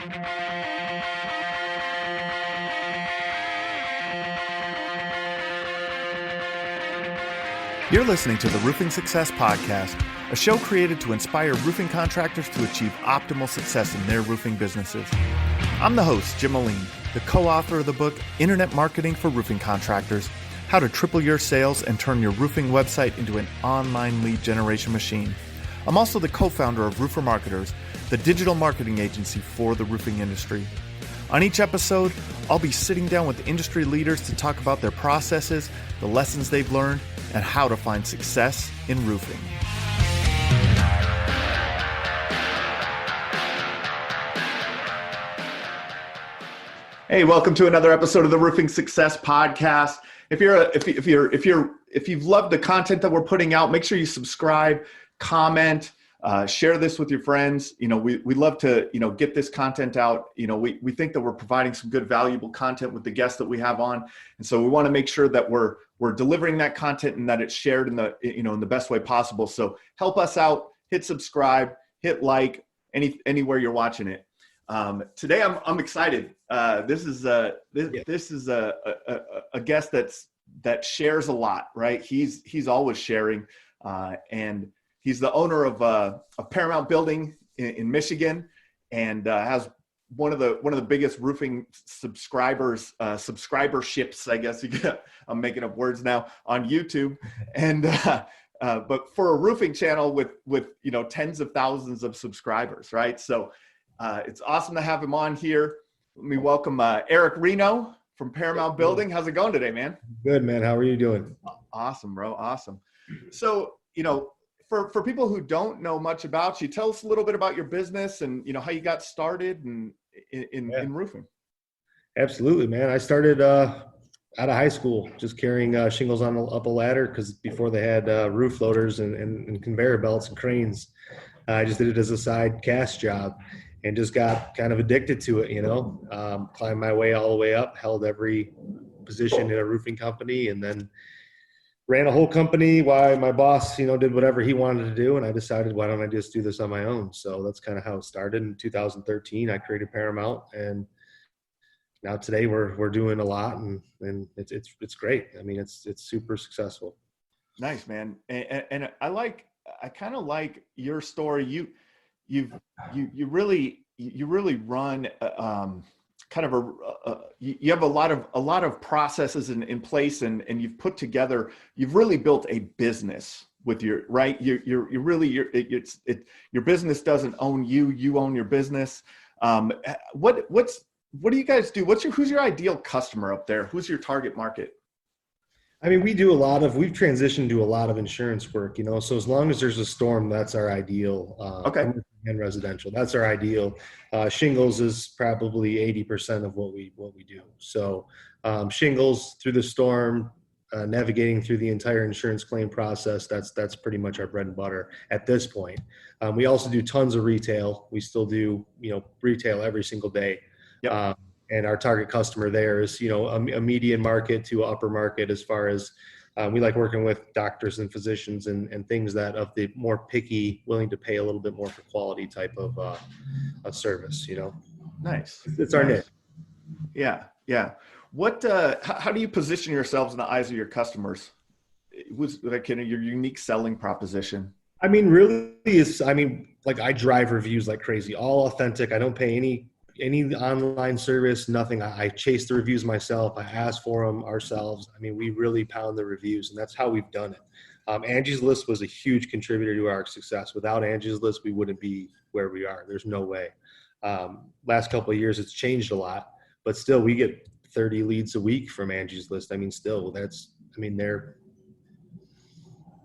You're listening to the Roofing Success Podcast, a show created to inspire roofing contractors to achieve optimal success in their roofing businesses. I'm the host, Jim Moline, the co-author of the book, Internet Marketing for Roofing Contractors, How to Triple Your Sales and Turn Your Roofing Website into an Online Lead Generation Machine. I'm also the co-founder of Roofer Marketers, the digital marketing agency for the roofing industry. On each episode, I'll be sitting down with industry leaders to talk about their processes, the lessons they've learned, and how to find success in roofing. Hey, welcome to another episode of the Roofing Success Podcast. If you've loved the content that we're putting out, make sure you subscribe, comment, share this with your friends. We love to, get this content out. We think that we're providing some good, valuable content with the guests that we have on. And so we want to make sure that we're delivering that content and that it's shared in the best way possible. So help us out, hit subscribe, hit like anywhere you're watching it. Today I'm excited. This is a guest that shares a lot, right? He's always sharing, and he's the owner of Paramount Building in Michigan, and has one of the biggest roofing subscriberships, I guess. I'm making up words now, on YouTube, and but for a roofing channel with tens of thousands of subscribers, right? So it's awesome to have him on here. Let me welcome Eric Reno from Paramount Building. How's it going today, man? Good, man. How are you doing? Awesome, bro. Awesome. So, for people who don't know much about you, tell us a little bit about your business and, how you got started in roofing. Absolutely, man. I started out of high school just carrying shingles up a ladder, because before they had roof loaders and conveyor belts and cranes. I just did it as a side cash job and just got kind of addicted to it, climbed my way all the way up, held every position in a roofing company, and then ran a whole company while my boss, did whatever he wanted to do. And I decided, why don't I just do this on my own? So that's kind of how it started. In 2013, I created Paramount, and now today we're doing a lot, and it's great. I mean, it's super successful. Nice, man. And I kind of like your story. You really run kind of you have a lot of processes in place, and you've put together. You've really built a business with your, right. Your business doesn't own you. You own your business. What do you guys do? Who's your ideal customer up there? Who's your target market? I mean, we've transitioned to a lot of insurance work, so as long as there's a storm, that's our ideal. Okay. And residential, that's our ideal. Shingles is probably 80% of what we do. So shingles through the storm, navigating through the entire insurance claim process, that's pretty much our bread and butter at this point. We also do tons of retail. We still do, retail every single day. Yep. And our target customer there is, a median market to upper market, as far as we like working with doctors and physicians and things that of the more picky, willing to pay a little bit more for quality type of service, Nice. It's our niche. Yeah. Yeah. What, how do you position yourselves in the eyes of your customers? What's like your unique selling proposition? I mean, really I drive reviews like crazy, all authentic. I don't pay any online service, nothing. I chase the reviews myself. I ask for them ourselves. I mean, we really pound the reviews, and that's how we've done it. Angie's List was a huge contributor to our success. Without Angie's List, we wouldn't be where we are. There's no way. Last couple of years, it's changed a lot, but still we get 30 leads a week from Angie's List. I mean, still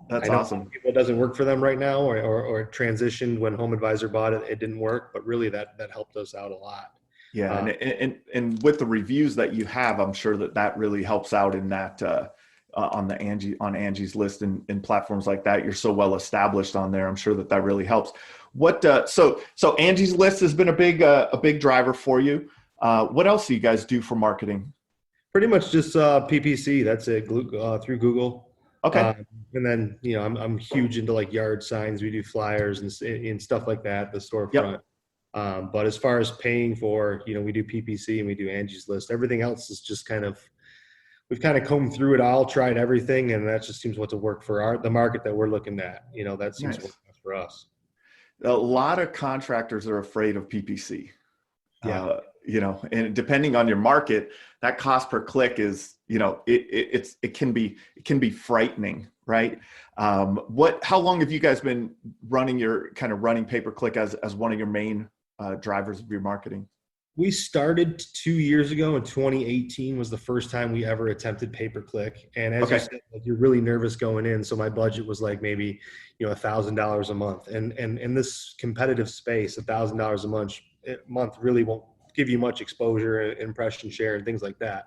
that's awesome. It doesn't work for them right now, or transitioned when Home Advisor bought it. It didn't work, but really that helped us out a lot. Yeah, and with the reviews that you have, I'm sure that really helps out in that on Angie's List and platforms like that. You're so well established on there. I'm sure that really helps. So Angie's List has been a big driver for you. What else do you guys do for marketing? Pretty much just PPC. That's it. Through Google. Okay. And then, I'm huge into like yard signs. We do flyers and stuff like that, the storefront. But as far as paying for, we do PPC and we do Angie's List. Everything else is just we've kind of combed through it all, tried everything, and that just seems what to work for the market that we're looking at. That seems to work best for us. A lot of contractors are afraid of PPC. Yeah. And depending on your market, that cost per click is, it can be frightening, right? How long have you guys been running pay-per-click as one of your main drivers of your marketing? We started 2 years ago. In 2018 was the first time we ever attempted pay-per-click. And as you said, you're really nervous going in. So my budget was like maybe, $1,000 a month. And in this competitive space, $1,000 a month really won't give you much exposure, impression share, and things like that.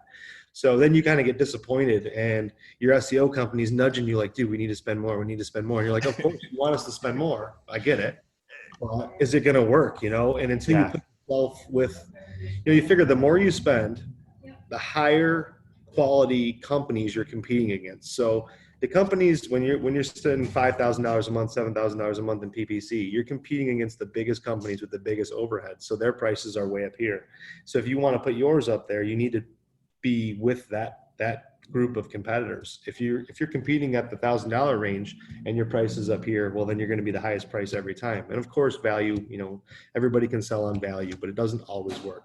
So then you kind of get disappointed, and your SEO company's nudging you like, dude, we need to spend more. We need to spend more. And you're like, of course you want us to spend more. I get it. Well, is it going to work? And until you put yourself with, you figure the more you spend, the higher quality companies you're competing against. So the companies, when you're spending $5,000 a month, $7,000 a month in PPC, you're competing against the biggest companies with the biggest overhead. So their prices are way up here. So if you want to put yours up there, you need to be with that group of competitors. If you're competing at the $1,000 range and your price is up here, well, then you're going to be the highest price every time. And of course, value, everybody can sell on value, but it doesn't always work.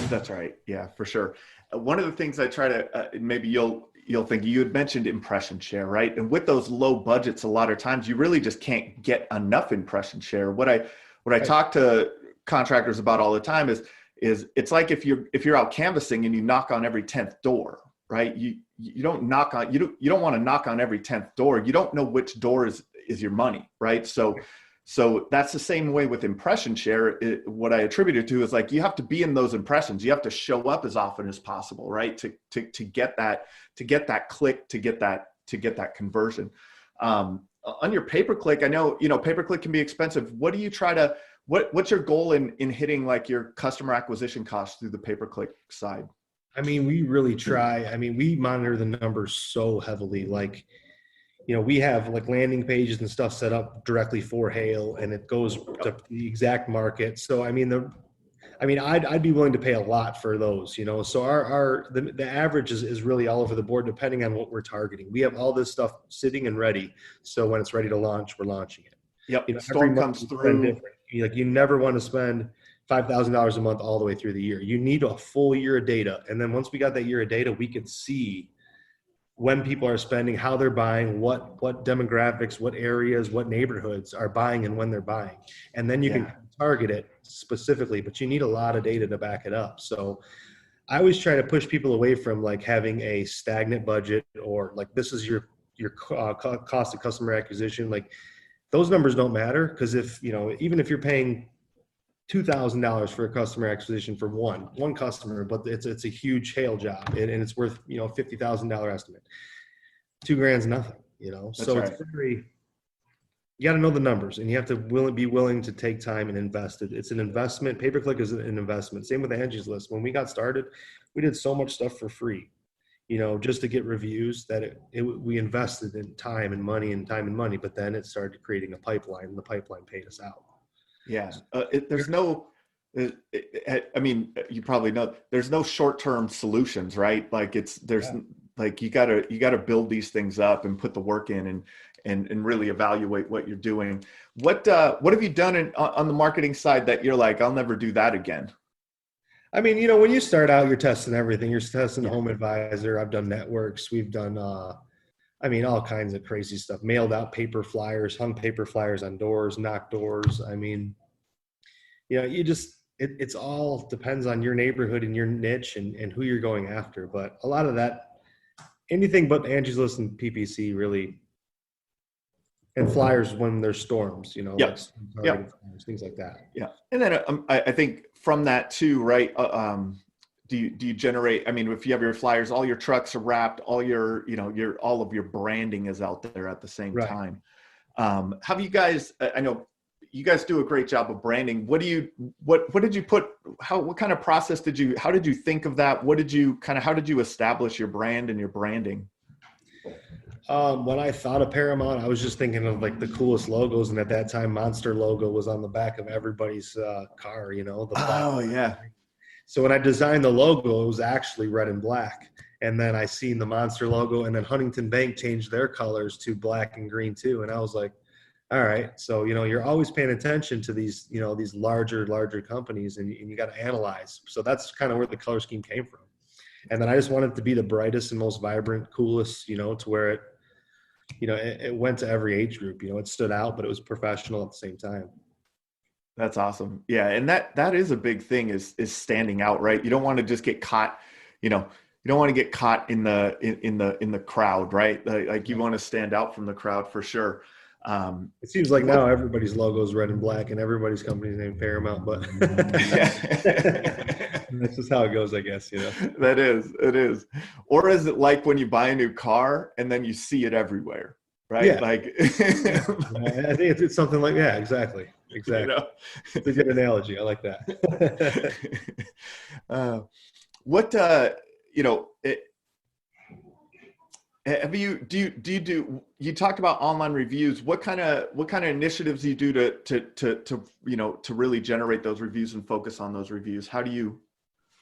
That's right. Yeah, for sure. One of the things I try to, maybe you'll think, you had mentioned impression share, right? And with those low budgets, a lot of times you really just can't get enough impression share. What I talk to contractors about all the time is it's like if you're out canvassing and you knock on every 10th door, right? You don't want to knock on every 10th door. You don't know which door is your money, right? So that's the same way with impression share. What I attribute it to is like, you have to be in those impressions. You have to show up as often as possible, right? To get that click, to get that conversion. On your pay-per-click, I know, pay-per-click can be expensive. What do you what's your goal in hitting like your customer acquisition costs through the pay-per-click side? We really try. We monitor the numbers so heavily. Like, we have like landing pages and stuff set up directly for hail, and it goes to the exact market. So, I'd be willing to pay a lot for those, So the average is really all over the board, depending on what we're targeting. We have all this stuff sitting and ready. So when it's ready to launch, we're launching it. Yep. Storm comes through. You never want to spend $5,000 a month all the way through the year. You need a full year of data. And then once we got that year of data, we can see when people are spending, how they're buying, what demographics, what areas, what neighborhoods are buying, and when they're buying. And then you can target it specifically, but you need a lot of data to back it up. So I always try to push people away from like having a stagnant budget, or like, this is your cost of customer acquisition. Like, those numbers don't matter, because even if you're paying $2,000 for a customer acquisition for one customer, but it's a huge hail job, and it's worth $50,000 estimate. $2,000's nothing, So right. It's you got to know the numbers, and you have to be willing to take time and invest it. It's an investment. Pay-per-click is an investment. Same with Angie's List. When we got started, we did so much stuff for free, just to get reviews, that we invested in time and money, but then it started creating a pipeline, and the pipeline paid us out. Yeah. You probably know there's no short-term solutions, right? Like like you gotta build these things up and put the work in and really evaluate what you're doing. What have you done on the marketing side that you're like, I'll never do that again? When you start out, you're testing everything. You're testing Home Advisor. I've done networks. We've done, all kinds of crazy stuff. Mailed out paper flyers, hung paper flyers on doors, knocked doors. It's all depends on your neighborhood and your niche and who you're going after. But a lot of that, anything but Angie's List and PPC really, and flyers when there's storms, like flyers, things like that. Yeah. And then I think from that too, right? Do you generate, if you have your flyers, all your trucks are wrapped, all your, all of your branding is out there at the same time. Have you guys, I know you guys do a great job of branding. What did you put, what kind of process how did you think of that? How did you establish your brand and your branding? When I thought of Paramount, I was just thinking of like the coolest logos, and at that time, Monster logo was on the back of everybody's car. The black. Oh yeah. So when I designed the logo, it was actually red and black. And then I seen the Monster logo, and then Huntington Bank changed their colors to black and green too. And I was like, all right. So, you're always paying attention to these, these larger companies, and you got to analyze. So that's kind of where the color scheme came from. And then I just wanted it to be the brightest and most vibrant, coolest, to where it went to every age group. It stood out, but it was professional at the same time. That's awesome. Yeah. And that is a big thing is standing out, right? You don't want to just get caught, you don't want to get caught in the crowd, right? Like you want to stand out from the crowd for sure. It seems like now everybody's logo is red and black and everybody's company's named Paramount, but that's just how it goes, I guess, It is. Or is it like when you buy a new car and then you see it everywhere, right? Yeah. Like, I think it's something like, yeah, exactly. It's a good analogy. I like that. You talked about online reviews. What kind of initiatives do you do to really generate those reviews and focus on those reviews? How do you?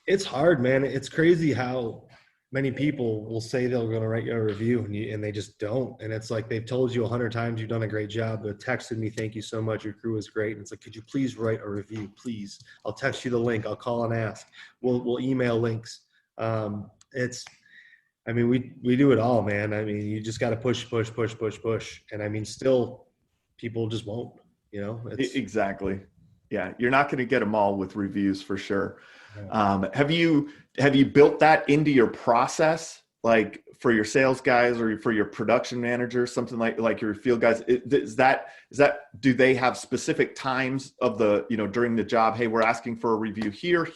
It's hard, man. It's crazy how many people will say they're going to write you a review and they just don't. And it's like, they've told you 100 times you've done a great job. They've texted me, thank you so much, your crew is great. And it's like, could you please write a review, please? I'll text you the link. I'll call and ask. We'll email links. We do it all, man. You just got to push. And still people just won't, Exactly. Yeah. You're not going to get them all with reviews for sure. Have you built that into your process, like for your sales guys or for your production manager, something like your field guys? Do they have specific times of during the job? Hey, we're asking for a review here.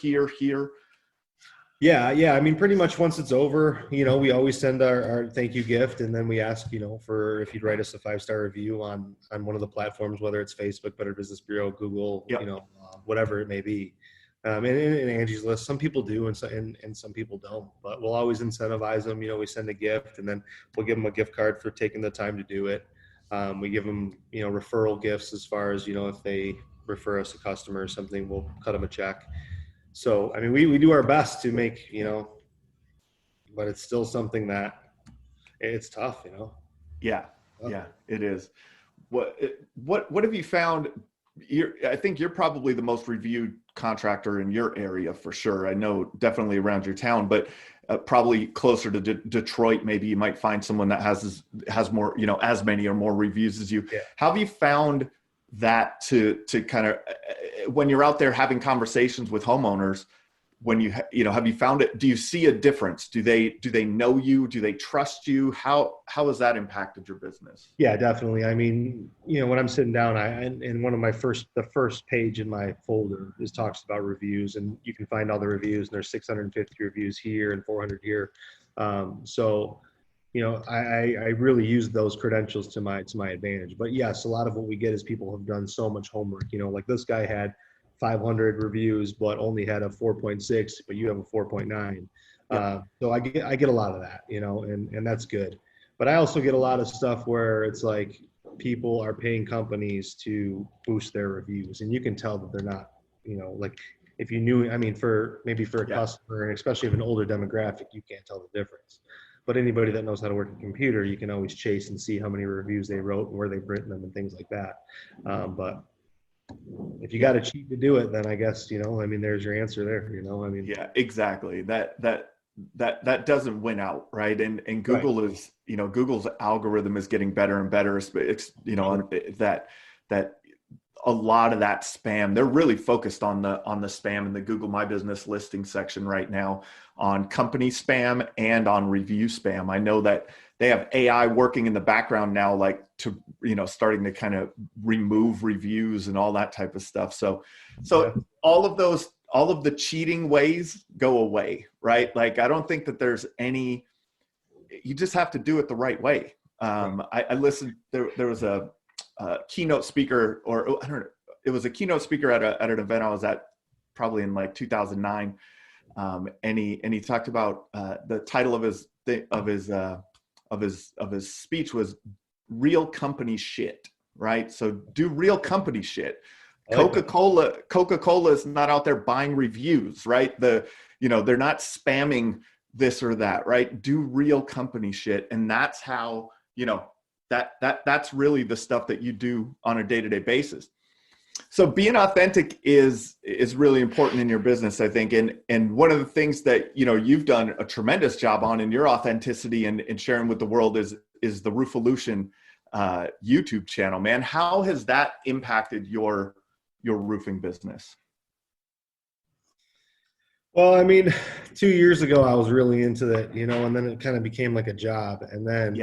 Yeah. Pretty much once it's over, we always send our thank you gift, and then we ask, for if you'd write us a 5-star review on one of the platforms, whether it's Facebook, Better Business Bureau, Google, Yep. Whatever it may be. And in Angie's List, some people do and some people don't, but we'll always incentivize them. We send a gift, and then we'll give them a gift card for taking the time to do it. We give them, referral gifts as far as, if they refer us a customer or something, we'll cut them a check. So, we do our best to make, but it's still something that it's tough, Yeah. Yeah, it is. What have you found? I think you're probably the most reviewed contractor in your area for sure. I know definitely around your town, but probably closer to Detroit, maybe you might find someone that has more, as many or more reviews as you. Yeah. How have you found that to kind of, when you're out there having conversations with homeowners, when have you found it? Do you see a difference? Do they know you? Do they trust you? How has that impacted your business? Yeah, definitely. When I'm sitting down, and one of the first page in my folder talks about reviews, and you can find all the reviews, and there's 650 reviews here and 400 here. So, I really use those credentials to my advantage. But yes, a lot of what we get is people have done so much homework. Like this guy had 500 reviews, but only had a 4.6, but you have a 4.9. Yeah. So I get a lot of that, and that's good. But I also get a lot of stuff where it's like people are paying companies to boost their reviews, and you can tell that they're not, like if you knew, for a customer, and especially if an older demographic, you can't tell the difference. But anybody that knows how to work a computer, you can always chase and see how many reviews they wrote and where they've written them and things like that. But if you got to cheat to do it, then I guess, there's your answer there, Yeah, exactly. That doesn't win out, right? And Google Right. is, Google's algorithm is getting better and better. That a lot of that spam, they're really focused on the spam in the Google My Business listing section right now, on company spam and on review spam. I know that they have AI working in the background now, like to, starting to kind of remove reviews and all that type of stuff. So Yeah. all of the cheating ways go away, right? Like, I don't think that there's any, you just have to do it the right way. I listened, there was a keynote speaker, or I don't know, it was a keynote speaker at an event I was at probably in like 2009. And he talked about the title of his his speech was real company shit, right? So do real company shit. Coca-Cola is not out there buying reviews, right? They're not spamming this or that, right? Do real company shit. And that's how, that's really the stuff that you do on a day-to-day basis. So being authentic is really important in your business, I think. And one of the things that, you've done a tremendous job on in your authenticity and sharing with the world is the Roofolution YouTube channel, man. How has that impacted your roofing business? Well, I mean, 2 years ago, I was really into that, and then it kind of became like a job. And then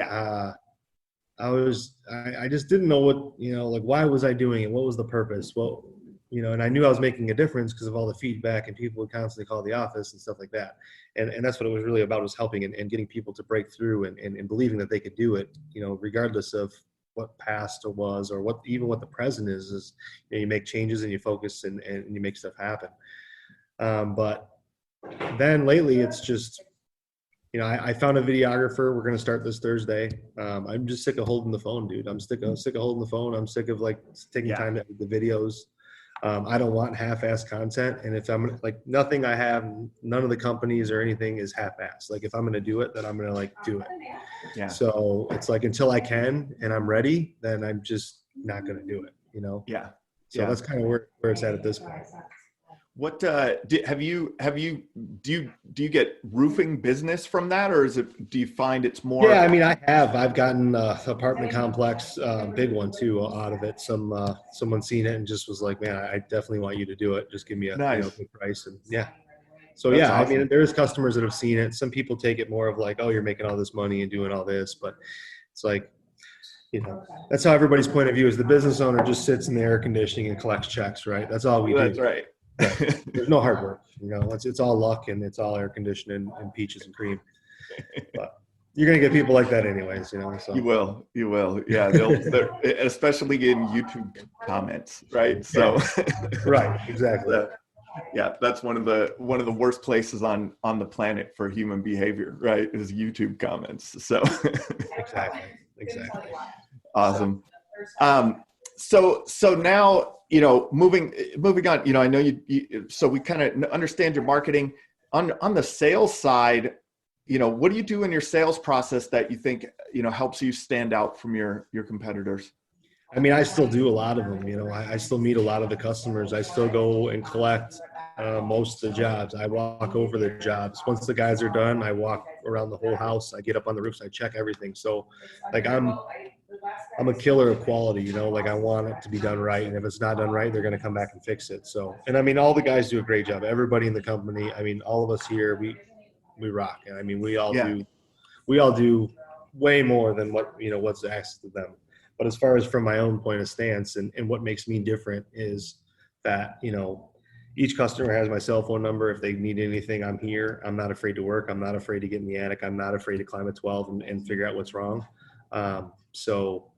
I just didn't know what, like, why was I doing it? What was the purpose? Well, and I knew I was making a difference because of all the feedback, and people would constantly call the office and stuff like that. And that's what it was really about, was helping and getting people to break through and believing that they could do it, regardless of what past was or what the present is you make changes and you focus and you make stuff happen. But then lately it's just, I found a videographer. We're going to start this Thursday. I'm just sick of holding the phone, dude. I'm sick of holding the phone. I'm sick of taking time to edit the videos. I don't want half-assed content. And if I'm nothing I have, none of the companies or anything is half-assed. Like, if I'm going to do it, then I'm going to do it. Yeah. So it's until I can and I'm ready, then I'm just not going to do it, Yeah. So that's kind of where it's at this point. What do you get roofing business from that, or do you find it's more? Yeah, I mean, I've gotten apartment complex, big one too, out of it. Someone seen it and just was like, man, I definitely want you to do it. Just give me a good price. And yeah. So that's awesome. I mean, there's customers that have seen it. Some people take it more of oh, you're making all this money and doing all this, but it's that's how everybody's point of view is. The business owner just sits in the air conditioning and collects checks, right? That's all we do. That's right. There's no hard work, it's all luck, and it's all air conditioning and peaches and cream. But you're going to get people like that anyways, so. You will. Yeah. They're especially in YouTube comments, right? So, right. Exactly. Yeah. That's one of the worst places on the planet for human behavior, right? Is YouTube comments. So exactly. Awesome. So now, moving on, I know so we kind of understand your marketing on the sales side. What do you do in your sales process that you think, helps you stand out from your competitors? I mean, I still do a lot of them, I still meet a lot of the customers. I still go and collect most of the jobs. I walk over the jobs. Once the guys are done, I walk around the whole house. I get up on the roofs. I check everything. So I'm a killer of quality, I want it to be done right. And if it's not done right, they're going to come back and fix it. So, and I mean, all the guys do a great job. Everybody in the company, I mean, all of us here, we rock. And I mean, we all do way more than what's asked of them. But as far as from my own point of stance and what makes me different is that, each customer has my cell phone number. If they need anything, I'm here. I'm not afraid to work. I'm not afraid to get in the attic. I'm not afraid to climb a 12 and figure out what's wrong. So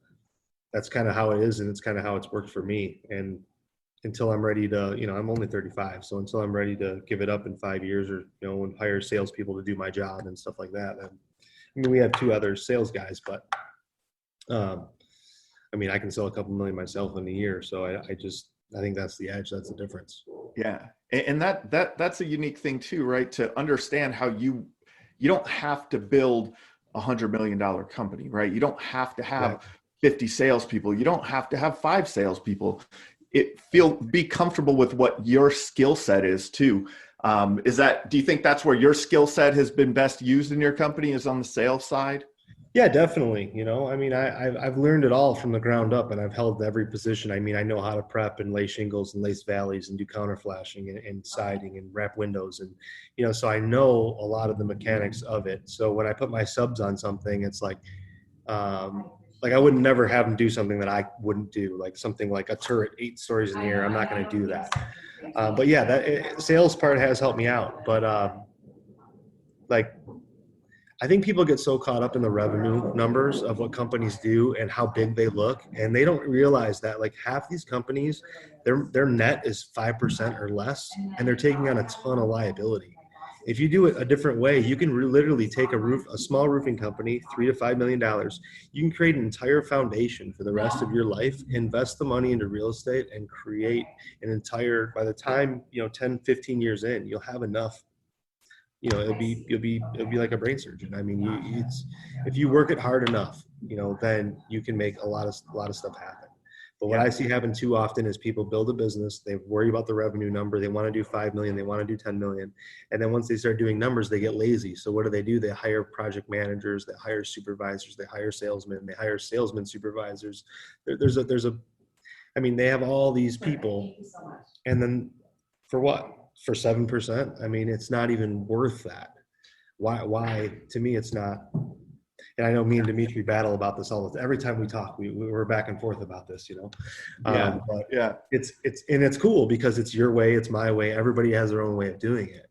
that's kind of how it is. And it's kind of how it's worked for me. And until I'm ready to, I'm only 35. So until I'm ready to give it up in 5 years or, and hire salespeople to do my job and stuff like that. And, I mean, we have 2 other sales guys, but, I mean, I can sell a couple million myself in a year. So I think that's the edge. That's the difference. Yeah. And that's a unique thing too, right? To understand how you don't have to build $100 million company, right? You don't have to have 50 salespeople. You don't have to have 5 salespeople. Be comfortable with what your skill set is too. Do you think that's where your skill set has been best used in your company, is on the sales side? Yeah, definitely. I mean, I've learned it all from the ground up, and I've held every position. I mean, I know how to prep and lay shingles and lace valleys and do counter flashing and siding and wrap windows. And, so I know a lot of the mechanics of it. So when I put my subs on something, it's I would never have them do something that I wouldn't do, like something like a turret 8 stories in the air. I'm not going to do that. But yeah, that sales part has helped me out. But I think people get so caught up in the revenue numbers of what companies do and how big they look, and they don't realize that half these companies, their net is 5% or less, and they're taking on a ton of liability. If you do it a different way, you can literally take a small roofing company, $3 to $5 million. You can create an entire foundation for the rest of your life, invest the money into real estate, and create an entire, by the time, 10, 15 years in, you'll have enough. It'll be like a brain surgeon. I mean, if you work it hard enough, then you can make a lot of stuff happen. But what I see happen too often is people build a business, they worry about the revenue number, they want to do 5 million, they want to do 10 million. And then once they start doing numbers, they get lazy. So what do? They hire project managers, they hire supervisors, they hire salesmen, they hire salesmen supervisors. They have all these people. And then for what? For 7%? I mean, it's not even worth that. Why? To me, it's not. And I know me and Dimitri battle about this all the time. Every time we talk, we're back and forth about this, It's cool because it's your way, it's my way. Everybody has their own way of doing it,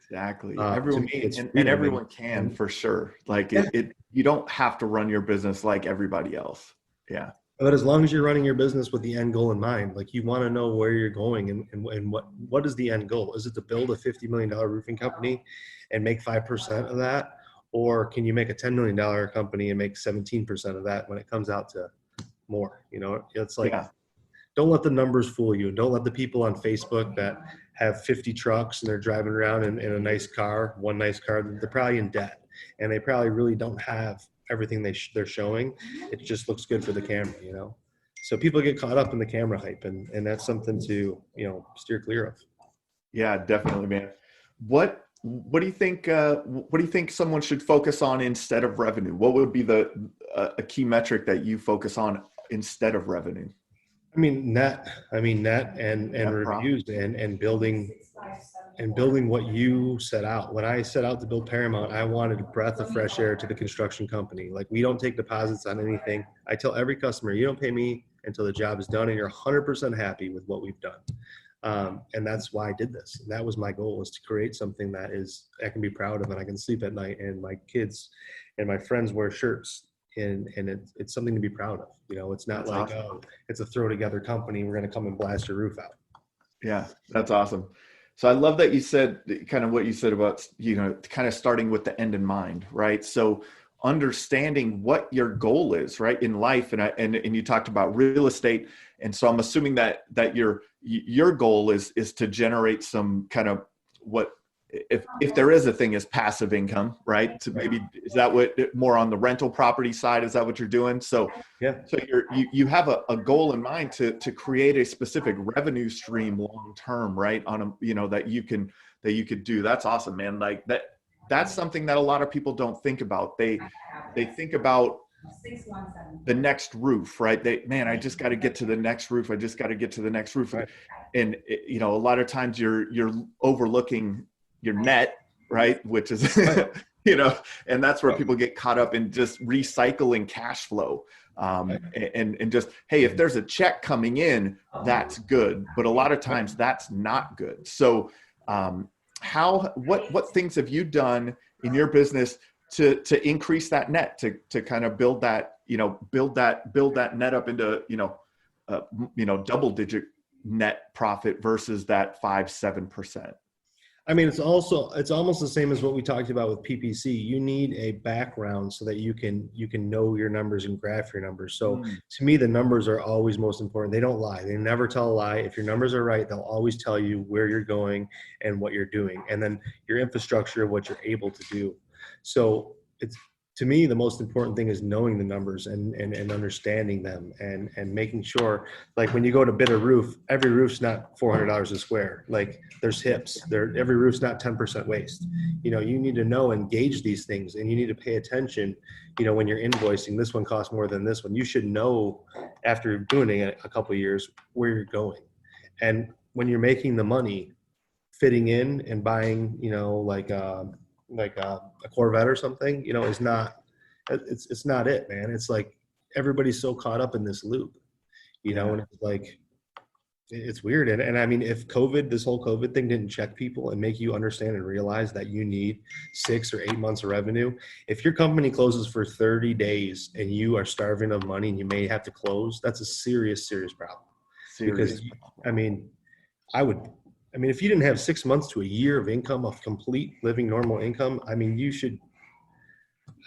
Exactly. Everyone, to me, and everyone can, for sure. Like you don't have to run your business like everybody else. Yeah. But as long as you're running your business with the end goal in mind, like you want to know where you're going and what is the end goal? Is it to build a $50 million roofing company and make 5% of that? Or can you make a $10 million company and make 17% of that when it comes out to more? It's like, Don't let the numbers fool you. Don't let the people on Facebook that have 50 trucks and they're driving around in a nice car, one nice car, they're probably in debt and they probably really don't have everything they're showing. It just looks good for the camera, So people get caught up in the camera hype and that's something to, steer clear of. Yeah, definitely, man. What do you think? What do you think someone should focus on instead of revenue? What would be a key metric that you focus on instead of revenue? Net and reviews and building what you set out. When I set out to build Paramount, I wanted a breath of fresh air to the construction company. Like, we don't take deposits on anything. I tell every customer, you don't pay me until the job is done and you're 100% happy with what we've done. And that's why I did this. And that was my goal, was to create something that I can be proud of and I can sleep at night and my kids and my friends wear shirts and it's something to be proud of. It's not that's like, awesome. Oh, it's a throw together company. We're going to come and blast your roof out. Yeah, that's awesome. So I love that you said kind of what you said about, kind of starting with the end in mind, right? So understanding what your goal is, right, in life. And you talked about real estate. And so I'm assuming that your goal is to generate some kind of what, if there is a thing as passive income, right? To maybe, is that what, more on the rental property side? Is that what you're doing? So yeah. So you have a goal in mind to create a specific revenue stream long-term, right? That you could do. That's awesome, man. Like that's something that a lot of people don't think about. They think about the next roof, right? I just got to get to the next roof. I just got to get to the next roof. Right. And a lot of times you're overlooking your net, right? Which is, and that's where people get caught up in just recycling cash flow. And just, hey, if there's a check coming in, that's good. But a lot of times that's not good. So what things have you done in your business to increase that net, to kind of build that net up into, double digit net profit versus that 5-7%? It's almost the same as what we talked about with PPC. You need a background so that you can know your numbers and graph your numbers. So to me, the numbers are always most important. They don't lie. They never tell a lie. If your numbers are right, they'll always tell you where you're going and what you're doing. And then your infrastructure, what you're able to do. So to me, the most important thing is knowing the numbers and understanding them and making sure, like when you go to bid a roof, every roof's not $400 a square. Like there's hips every roof's not 10% waste. You need to know and gauge these things, and you need to pay attention, when you're invoicing, this one costs more than this one. You should know after doing it a couple of years where you're going. And when you're making the money, fitting in and buying, like a Corvette or something, is not, it's not it, man. It's like everybody's so caught up in this loop, and it's like, it's weird. And if this whole COVID thing didn't check people and make you understand and realize that you need 6 or 8 months of revenue, if your company closes for 30 days and you are starving of money and you may have to close, that's a serious problem. Because I mean, if you didn't have 6 months to a year of income, of complete living normal income, I mean, you should,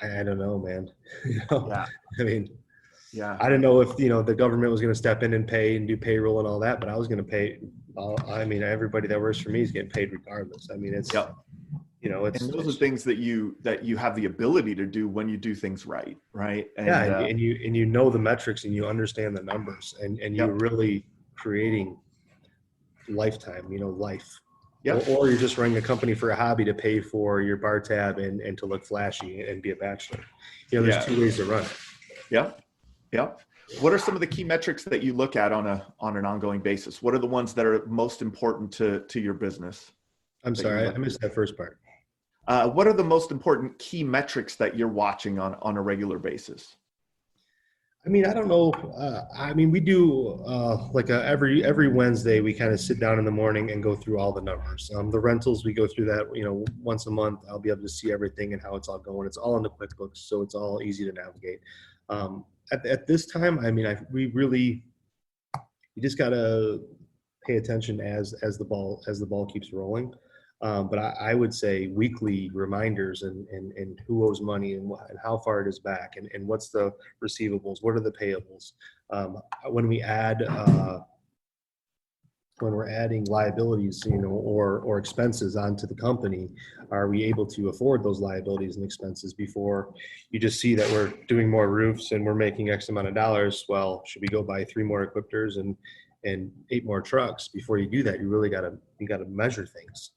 I don't know, man. Yeah. I mean, Yeah. I didn't know if, the government was going to step in and pay and do payroll and all that, but I was going to pay. I mean, everybody that works for me is getting paid regardless. I mean, it's, Yep. And those are it's things that you have the ability to do when you do things right. Right. yeah. And And you know the metrics and you understand the numbers and you're yep. really creating lifetime, life. Yep. Or you're just running a company for a hobby to pay for your bar tab and to look flashy and be a bachelor. There's Yeah. 2 ways to run it. Yep. Yep. What are some of the key metrics that you look at on an ongoing basis? What are the ones that are most important to your business? I'm sorry, I missed that first part. What are the most important key metrics that you're watching on a regular basis? I mean, I don't know. I mean, we do every Wednesday, we kind of sit down in the morning and go through all the numbers. The rentals, we go through that, once a month. I'll be able to see everything and how it's all going. It's all in the QuickBooks, so it's all easy to navigate. At this time, I mean, you just got to pay attention as the ball keeps rolling. But I would say weekly reminders and who owes money and how far it is back and what's the receivables, what are the payables. When we add when we're adding liabilities, or expenses onto the company, are we able to afford those liabilities and expenses before you just see that we're doing more roofs and we're making X amount of dollars? Well, should we go buy 3 more equipters and 8 more trucks? Before you do that, you got to measure things.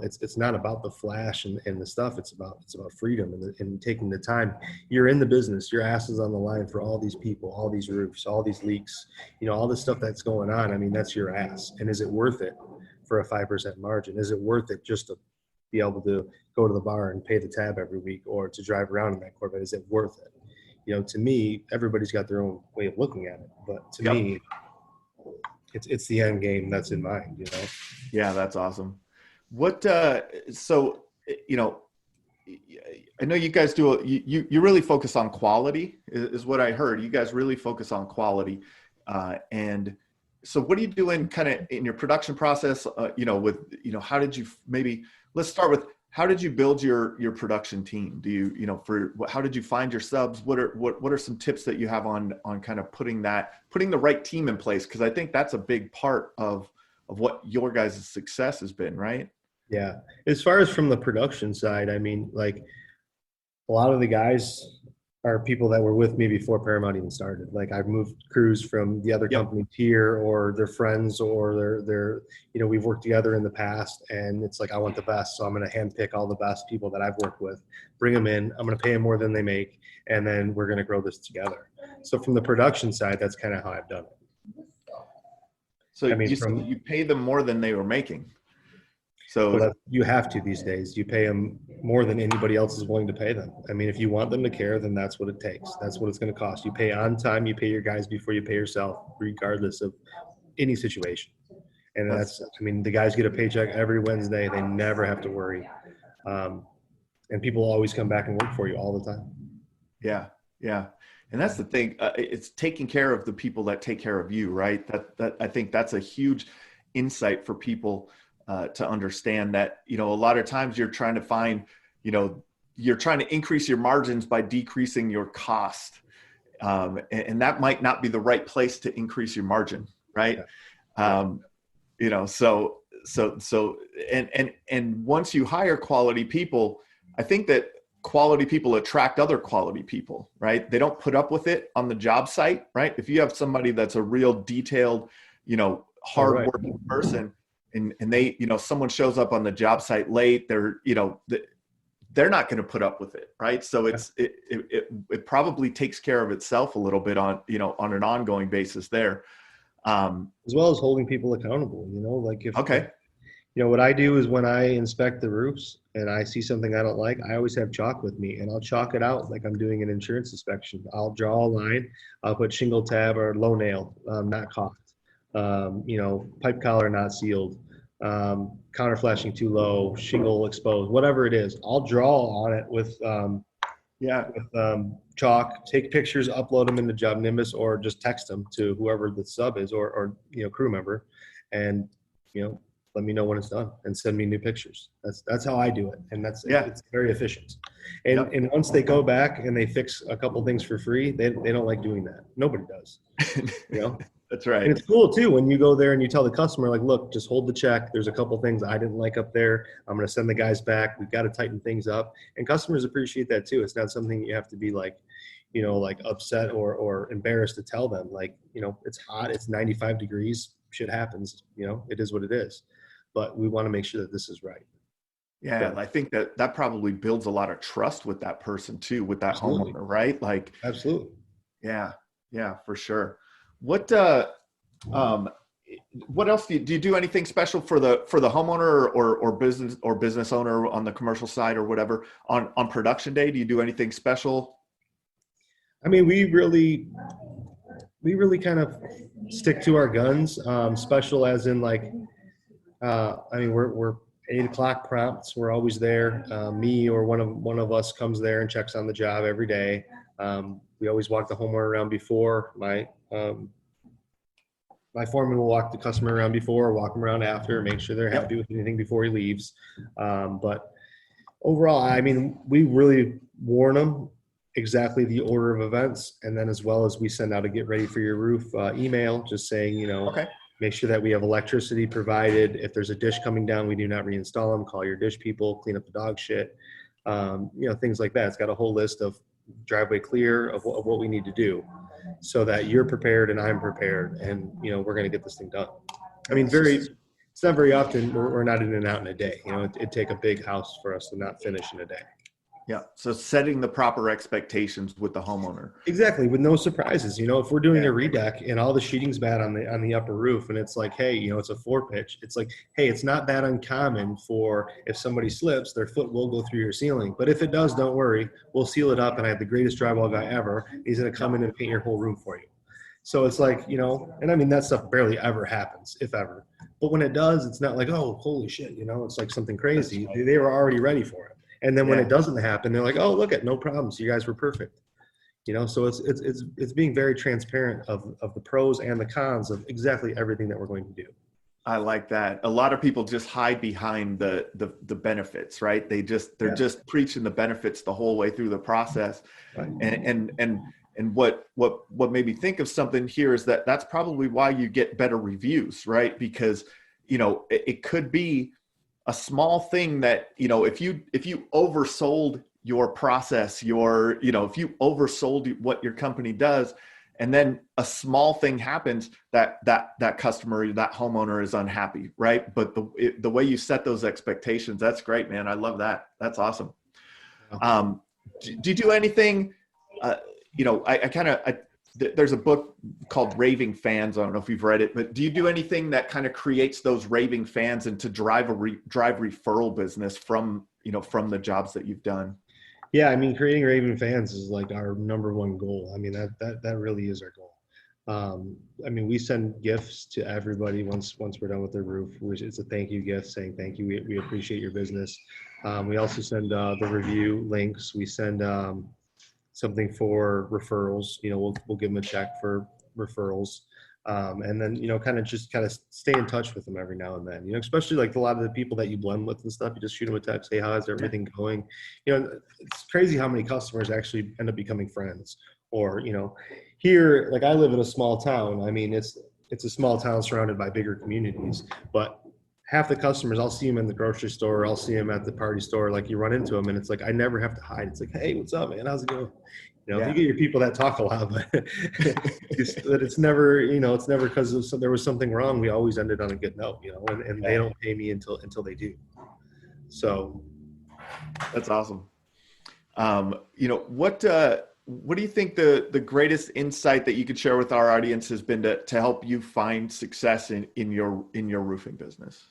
It's not about the flash and the stuff. It's about freedom and taking the time. You're in the business. Your ass is on the line for all these people, all these roofs, all these leaks, all this stuff that's going on. I mean, that's your ass. And is it worth it for a 5% margin? Is it worth it just to be able to go to the bar and pay the tab every week, or to drive around in that Corvette? Is it worth it? To me, everybody's got their own way of looking at it. But to Yep. me, it's the end game that's in mind. Yeah, that's awesome. What, so, I know you guys do, you really focus on quality is what I heard. You guys really focus on quality. And so what are you doing kind of in your production process, how did you let's start with, how did you build your production team? Do you, how did you find your subs? What are some tips that you have on kind of putting the right team in place? Cause I think that's a big part of what your guys' success has been, right? Yeah. As far as from the production side, I mean, like, a lot of the guys are people that were with me before Paramount even started. Like, I've moved crews from the other companies here, or they're friends, or they're we've worked together in the past, and it's like, I want the best. So I'm going to handpick all the best people that I've worked with, bring them in. I'm going to pay them more than they make, and then we're going to grow this together. So from the production side, that's kind of how I've done it. So I mean, you pay them more than they were making. So you have to these days. You pay them more than anybody else is willing to pay them. I mean, if you want them to care, then that's what it takes. That's what it's going to cost. You pay on time. You pay your guys before you pay yourself, regardless of any situation. And the guys get a paycheck every Wednesday. They never have to worry. And people always come back and work for you all the time. Yeah. Yeah. And that's the thing. It's taking care of the people that take care of you, right? That I think that's a huge insight for people to understand that, a lot of times you're trying to find, you're trying to increase your margins by decreasing your cost. And that might not be the right place to increase your margin. Right. Yeah. And once you hire quality people, I think that quality people attract other quality people, right? They don't put up with it on the job site, right? If you have somebody that's a real detailed, hardworking person, and they, someone shows up on the job site late, they're not going to put up with it. Right. So it probably takes care of itself a little bit on an ongoing basis there. As well as holding people accountable, what I do is, when I inspect the roofs and I see something I don't like, I always have chalk with me, and I'll chalk it out like I'm doing an insurance inspection. I'll draw a line. I'll put shingle tab or low nail, not caulked. Pipe collar not sealed, counter flashing too low, shingle exposed, whatever it is. I'll draw on it with chalk, take pictures, upload them into Job Nimbus, or just text them to whoever the sub is, or crew member. And, let me know when it's done and send me new pictures. That's how I do it. And Yeah. it's very efficient. And Yep. and once they go back and they fix a couple things for free, they don't like doing that. Nobody does, you know? That's And right. it's cool too when you go there and you tell the customer, like, look, just hold the check. There's a couple things I didn't like up there. I'm going to send the guys back. We've got to tighten things up. And customers appreciate that too. It's not something you have to be like, like upset or embarrassed to tell them. Like, it's hot. It's 95 degrees. Shit happens. It is what it is. But we want to make sure that this is right. Yeah, So, I think that probably builds a lot of trust with that person too, with that absolutely. homeowner, right? Like, Absolutely. yeah, for sure. What um what else do you do anything special for the homeowner or business owner on the commercial side or whatever on production day? Do you do anything special? I mean, we really kind of stick to our guns. Special as in like, I mean, we're 8 o'clock prompts. We're always there. Me or one of us comes there and checks on the job every day. We always walk the homeowner around before. My foreman will walk the customer around before, walk them around after, make sure they're Yep. happy with anything before he leaves. But overall, I mean, we really warn them exactly the order of events, and then as well as we send out a get ready for your roof email, just saying, Okay. make sure that we have electricity provided. If there's a dish coming down, we do not reinstall them. Call your dish people, clean up the dog shit, things like that. It's got a whole list of driveway clear of what we need to do, so that you're prepared and I'm prepared, and we're going to get this thing done. I mean, it's not very often we're not in and out in a day. It'd take a big house for us to not finish in a day. Yeah. So setting the proper expectations with the homeowner. Exactly, with no surprises. If we're doing Yeah. a redeck and all the sheeting's bad on the upper roof, and it's like, hey, it's a 4-pitch. It's like, hey, it's not that uncommon for if somebody slips, their foot will go through your ceiling. But if it does, don't worry, we'll seal it up. And I have the greatest drywall guy ever. He's going to come in and paint your whole room for you. So it's like, and I mean that stuff barely ever happens, if ever. But when it does, it's not like, oh, holy shit, it's like something crazy. They were already ready for it. And then when it doesn't happen, they're like, oh, look at no problems. You guys were perfect. So it's being very transparent of the pros and the cons of exactly everything that we're going to do. I like that. A lot of people just hide behind the benefits, right? They're just preaching the benefits the whole way through the process. Right. And what made me think of something here is that's probably why you get better reviews, right? Because, it could be a small thing that, if you oversold your process, if you oversold what your company does, and then a small thing happens that customer, that homeowner is unhappy, right? But the way you set those expectations, that's great, man. I love that. That's awesome. Do you do anything, there's a book called Raving Fans. I don't know if you've read it, but do you do anything that kind of creates those raving fans and to drive referral business from the jobs that you've done? Yeah, I mean, creating raving fans is like our number one goal. I mean, that really is our goal. I mean, we send gifts to everybody once we're done with their roof, which is a thank you gift saying thank you. We appreciate your business. We also send the review links. We send something for referrals. We'll give them a check for referrals. And then, kind of stay in touch with them every now and then, especially like a lot of the people that you blend with and stuff, you just shoot them a text, hey, how's everything going? It's crazy how many customers actually end up becoming friends. Or, here, like I live in a small town. I mean, it's a small town surrounded by bigger communities, but half the customers, I'll see them in the grocery store, I'll see them at the party store, like you run into them and it's like, I never have to hide. It's like, hey, what's up, man? How's it going? You get your people that talk a lot, but it's never, it's never because there was something wrong. We always ended on a good note, and they don't pay me until they do. So that's awesome. What do you think the greatest insight that you could share with our audience has been to help you find success in your roofing business?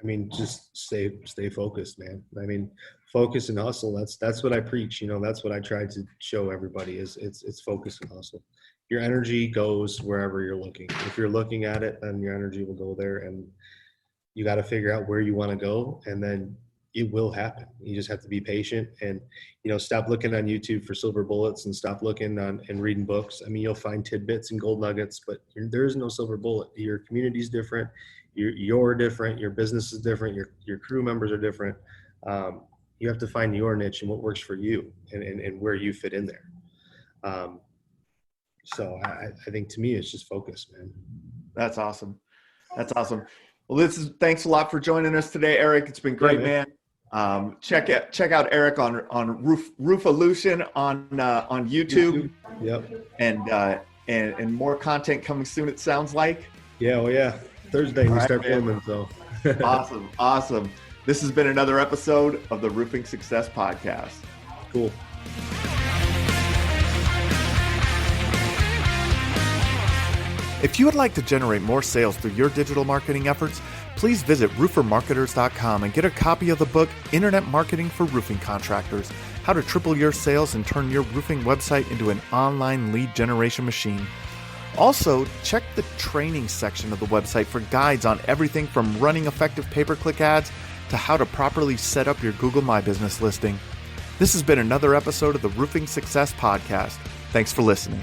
I mean, just stay focused, man. I mean, focus and hustle. That's what I preach. That's what I try to show everybody is it's focus and hustle. Your energy goes wherever you're looking. If you're looking at it, then your energy will go there, and you got to figure out where you want to go, and then it will happen. You just have to be patient and, stop looking on YouTube for silver bullets and stop looking on and reading books. I mean, you'll find tidbits and gold nuggets, but there is no silver bullet. Your community is different. you're different, your business is different, your crew members are different. You have to find your niche and what works for you and where you fit in there. So I think to me, it's just focus, man. That's awesome. That's awesome. Well, thanks a lot for joining us today, Eric. It's been great, man. Check out Eric on Roofolution on YouTube. Yep. And more content coming soon, it sounds like. Yeah, well, yeah. Thursday we start filming, so. Awesome. This has been another episode of the Roofing Success Podcast. Cool. If you would like to generate more sales through your digital marketing efforts, please visit roofermarketers.com and get a copy of the book, Internet Marketing for Roofing Contractors, How to Triple Your Sales and Turn Your Roofing Website into an Online Lead Generation Machine. Also, check the training section of the website for guides on everything from running effective pay-per-click ads to how to properly set up your Google My Business listing. This has been another episode of the Roofing Success Podcast. Thanks for listening.